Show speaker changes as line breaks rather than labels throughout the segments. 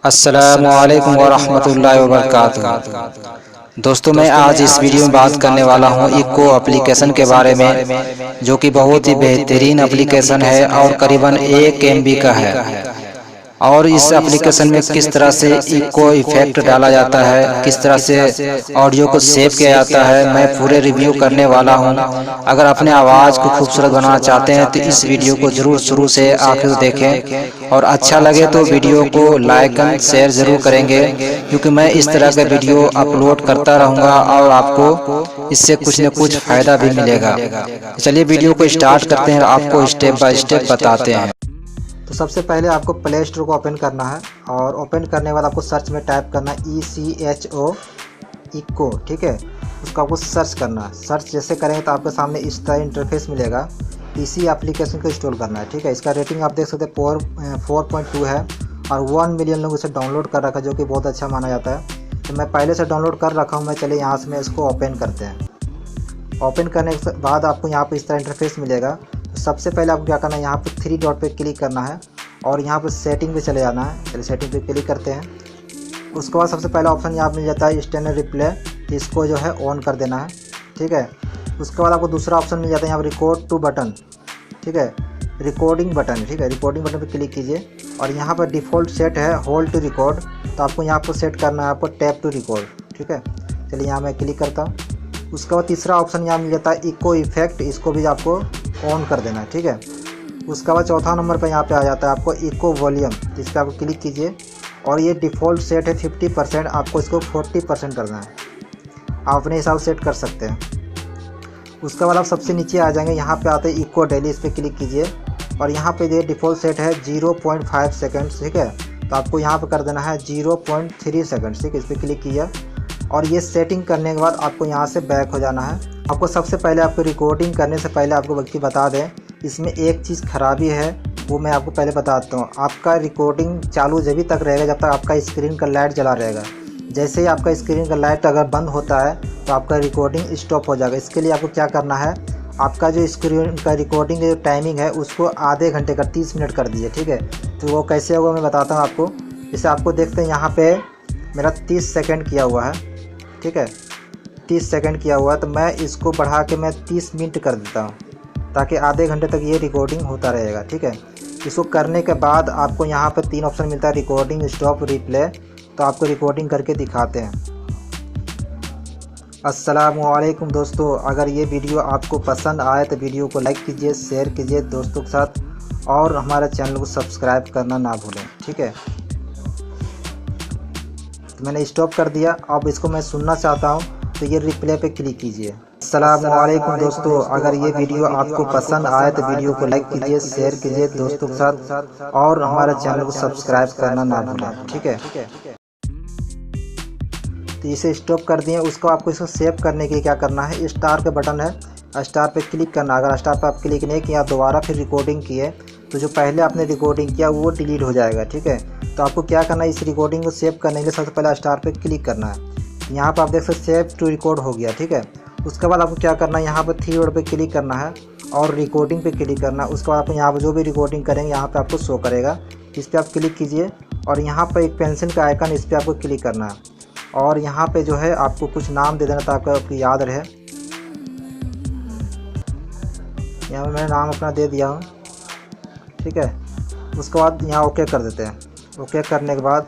अस्सलामुअलैकुम वरहमतुल्लाहि वबरकातुहू। दोस्तों, मैं आज इस वीडियो में बात करने वाला हूँ इको एप्लीकेशन के बारे में, जो कि बहुत ही बेहतरीन एप्लीकेशन है और करीबन 1 MB का है। और इस एप्लीकेशन में किस तरह से इको इफेक्ट डाला जाता है, किस तरह से ऑडियो को सेव किया जाता है, मैं पूरे रिव्यू करने वाला हूं। अगर अपने आवाज़ को खूबसूरत बनाना चाहते हैं तो इस वीडियो को जरूर शुरू से आखिर देखें, और अच्छा लगे तो वीडियो को लाइक एंड शेयर जरूर करेंगे, क्योंकि मैं इस तरह का वीडियो अपलोड करता रहूँगा और आपको इससे कुछ न कुछ फ़ायदा भी मिलेगा। चलिए वीडियो को स्टार्ट करते हैं, आपको स्टेप बाय स्टेप बताते हैं।
तो सबसे पहले आपको प्ले स्टोर को ओपन करना है, और ओपन करने के बाद आपको सर्च में टाइप करना है ECHO इको, ठीक है। उसको आपको सर्च करना है। सर्च जैसे करेंगे तो आपके सामने इस तरह इंटरफेस मिलेगा। इसी एप्लीकेशन को इंस्टॉल करना है, ठीक है। इसका रेटिंग आप देख सकते हैं 4.2 है, और 1 मिलियन लोग इसे डाउनलोड कर रखा है, जो कि बहुत अच्छा माना जाता है। तो मैं पहले से डाउनलोड कर रखा हूँ। मैं चलिए यहाँ से मैं इसको ओपन करते हैं। ओपन करने के बाद आपको यहाँ पर इस तरह इंटरफेस मिलेगा। तो सबसे पहले आपको क्या करना है, यहाँ पर 3 डॉट पे क्लिक करना है और यहाँ पर सेटिंग पे चले जाना है। चलिए सेटिंग पे क्लिक करते हैं। उसके बाद सबसे पहला ऑप्शन यहाँ मिल जाता है स्टैंडर्ड रिप्ले, इसको जो है ऑन कर देना है, ठीक है। उसके बाद आपको दूसरा ऑप्शन मिल जाता है यहाँ पर रिकॉर्ड टू बटन, ठीक है, रिकॉर्डिंग बटन, ठीक है। रिकॉर्डिंग बटन पर क्लिक कीजिए और यहाँ पर डिफ़ॉल्ट सेट है होल्ड टू रिकॉर्ड, तो आपको यहाँ पर सेट करना है आपको टैप टू रिकॉर्ड, ठीक है। चलिए यहाँ मैं क्लिक करता हूँ। उसके बाद तीसरा ऑप्शन यहाँ मिल जाता है इको इफेक्ट, इसको भी आपको ऑन कर देना है, ठीक है। उसके बाद चौथा नंबर पर यहाँ पे आ जाता है आपको इको वॉल्यूम, इस पर आप क्लिक कीजिए और ये डिफ़ॉल्ट सेट है 50%, आपको इसको 40% करना है। आप अपने हिसाब से सेट कर सकते हैं। उसके बाद आप सबसे नीचे आ जाएंगे, यहाँ पे आते हैं इको डेली, इस पर क्लिक कीजिए और यहाँ पे ये डिफ़ॉल्ट सेट है 0.5 सेकेंड्स, ठीक है। तो आपको यहाँ पर कर देना है 0.3 सेकेंड्स, ठीक है। इस पर क्लिक किया और ये सेटिंग करने के बाद आपको यहाँ से बैक हो जाना है। आपको सबसे पहले आपको रिकॉर्डिंग करने से पहले आपको बल्कि बता दें, इसमें एक चीज़ खराबी है, वो मैं आपको पहले बताता हूँ। आपका रिकॉर्डिंग चालू जब तक रहेगा जब तक आपका स्क्रीन का लाइट जला रहेगा। जैसे ही आपका स्क्रीन का लाइट अगर बंद होता है तो आपका रिकॉर्डिंग स्टॉप हो जाएगा। इसके लिए आपको क्या करना है, आपका जो स्क्रीन का रिकॉर्डिंग का जो टाइमिंग है उसको आधे घंटे का 30 मिनट कर दीजिए, ठीक है। तो वो कैसे होगा मैं बताता हूँ आपको। जैसे आपको देखते हैं यहाँ पर मेरा 30 सेकेंड किया हुआ है, ठीक है, 30 सेकंड किया हुआ है। तो मैं इसको बढ़ा के मैं 30 मिनट कर देता हूँ, ताकि आधे घंटे तक ये रिकॉर्डिंग होता रहेगा, ठीक है। इसको करने के बाद आपको यहाँ पर 3 ऑप्शन मिलता है, रिकॉर्डिंग, स्टॉप, रिप्ले। तो आपको रिकॉर्डिंग करके दिखाते हैं। अस्सलामुअलैकुम दोस्तों, अगर ये वीडियो आपको पसंद आए तो वीडियो को लाइक कीजिए, शेयर कीजिए दोस्तों के साथ, और हमारे चैनल को सब्सक्राइब करना ना भूलें, ठीक है। तो मैंने स्टॉप कर दिया। अब इसको मैं सुनना चाहता हूँ तो ये रिप्ले पे क्लिक कीजिए। अस्सलामुअलैकुम दोस्तों, अगर ये वीडियो आपको पसंद आए तो वीडियो को लाइक कीजिए, शेयर कीजिए दोस्तों के साथ, और हमारे चैनल को सब्सक्राइब करना ना भूलें, ठीक है। तो इसे स्टॉप कर दिए। उसको आपको इसको सेव करने के लिए क्या करना है, स्टार का बटन है, स्टार पे क्लिक करना। अगर स्टार पे आप क्लिक नहीं किया, दोबारा फिर रिकॉर्डिंग किए तो जो पहले आपने रिकॉर्डिंग किया वो डिलीट हो जाएगा, ठीक है। तो आपको क्या करना है, इस रिकॉर्डिंग को सेव करने के लिए सबसे पहले स्टार पे क्लिक करना है। यहाँ पर आप देख सकते सेव टू रिकॉर्ड हो गया, ठीक है। उसके बाद आपको क्या करना है, यहाँ पर 3 डॉट पे क्लिक करना है और रिकॉर्डिंग पे क्लिक करना है। उसके बाद आप यहाँ पर जो भी रिकॉर्डिंग करेंगे यहाँ पे आपको शो करेगा। इस पर आप क्लिक कीजिए और यहाँ पर एक पेंसिल का आइकन, इस पर आपको क्लिक करना है और यहाँ पे जो है आपको कुछ नाम दे देना ताकि आपको याद रहे। यहाँ पर मैंने नाम अपना दे दिया हूँ, ठीक है। उसके बाद यहाँ ओके कर देते हैं। ओके करने के बाद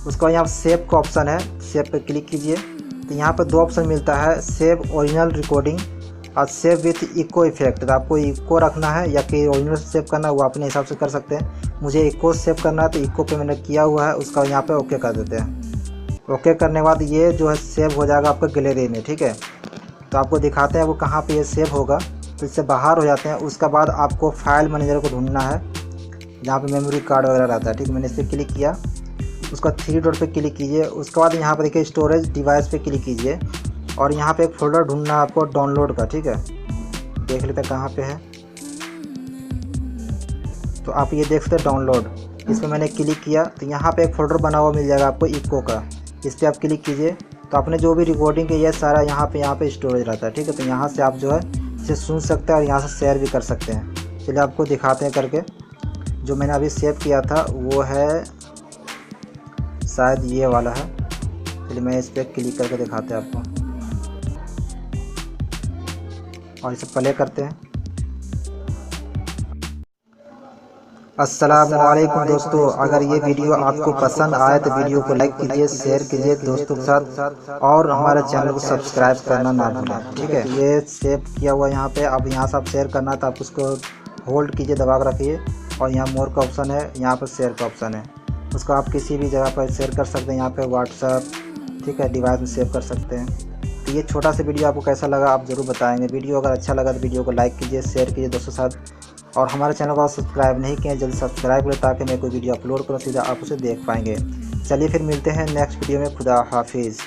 उसके बाद यहाँ सेव का ऑप्शन है, सेव पे क्लिक कीजिए। तो यहाँ पर 2 ऑप्शन मिलता है, सेव ओरिजिनल रिकॉर्डिंग और सेव विथ इको इफेक्ट। तो आपको इको रखना है या कि ओरिजिनल सेव करना है, वो अपने हिसाब से कर सकते हैं। मुझे इको सेव करना है तो इको पे मैंने किया हुआ है। उसका यहाँ पे ओके कर देते हैं। ओके करने के बाद ये जो है सेव हो जाएगा आपका गैलरी में, ठीक है। तो आपको दिखाते हैं वो कहाँ पर ये सेव होगा। तो इससे बाहर हो जाते हैं। उसके बाद आपको फाइल मैनेजर को ढूंढना है, जहाँ पे मेमोरी कार्ड वगैरह रहता है, ठीक है। मैंने इस पर क्लिक किया, उसका 3 डॉट पे क्लिक कीजिए। उसके बाद यहाँ पर देखिए स्टोरेज डिवाइस पे क्लिक कीजिए और यहाँ पे एक फोल्डर ढूंढना है आपको डाउनलोड का, ठीक है। देख लेते हैं कहाँ पे है। तो आप ये देख सकते हैं डाउनलोड, इस पर मैंने क्लिक किया तो यहाँ पे एक फोल्डर बना हुआ मिल जाएगा आपको इको का। इस पर आप क्लिक कीजिए तो आपने जो भी रिकॉर्डिंग की है सारा यहाँ पे स्टोरेज रहता है, ठीक है। तो यहाँ से आप जो है इसे सुन सकते हैं और यहाँ से शेयर भी कर सकते हैं। चलिए आपको दिखाते हैं करके। जो मैंने अभी सेव किया था वो है शायद ये वाला है। चलिए मैं इस पर क्लिक करके दिखाते हैं आपको और इसे प्ले करते हैं। अस्सलामुअलैकुम दोस्तों, अगर ये वीडियो आपको पसंद आए तो वीडियो को लाइक कीजिए, शेयर कीजिए दोस्तों के साथ और हमारे चैनल को सब्सक्राइब करना ना भूलें। ठीक है, ये सेव किया हुआ यहाँ पे। अब यहाँ से आप शेयर करना तो आप उसको होल्ड कीजिए, दबा कर रखिए और यहाँ मोर का ऑप्शन है, यहाँ पर शेयर का ऑप्शन है, उसको आप किसी भी जगह पर शेयर कर सकते हैं। यहाँ पे व्हाट्सएप, ठीक है, डिवाइस में सेव कर सकते हैं। तो ये छोटा सा वीडियो आपको कैसा लगा आप ज़रूर बताएंगे। वीडियो अगर अच्छा लगा तो वीडियो को लाइक कीजिए, शेयर कीजिए दोस्तों के साथ और हमारे चैनल को सब्सक्राइब नहीं किए जल्दी सब्सक्राइब करें ताकि मैं कोई वीडियो अपलोड करूँ सीधा आप उसे देख पाएंगे। चलिए फिर मिलते हैं नेक्स्ट वीडियो में। खुदा हाफिज़।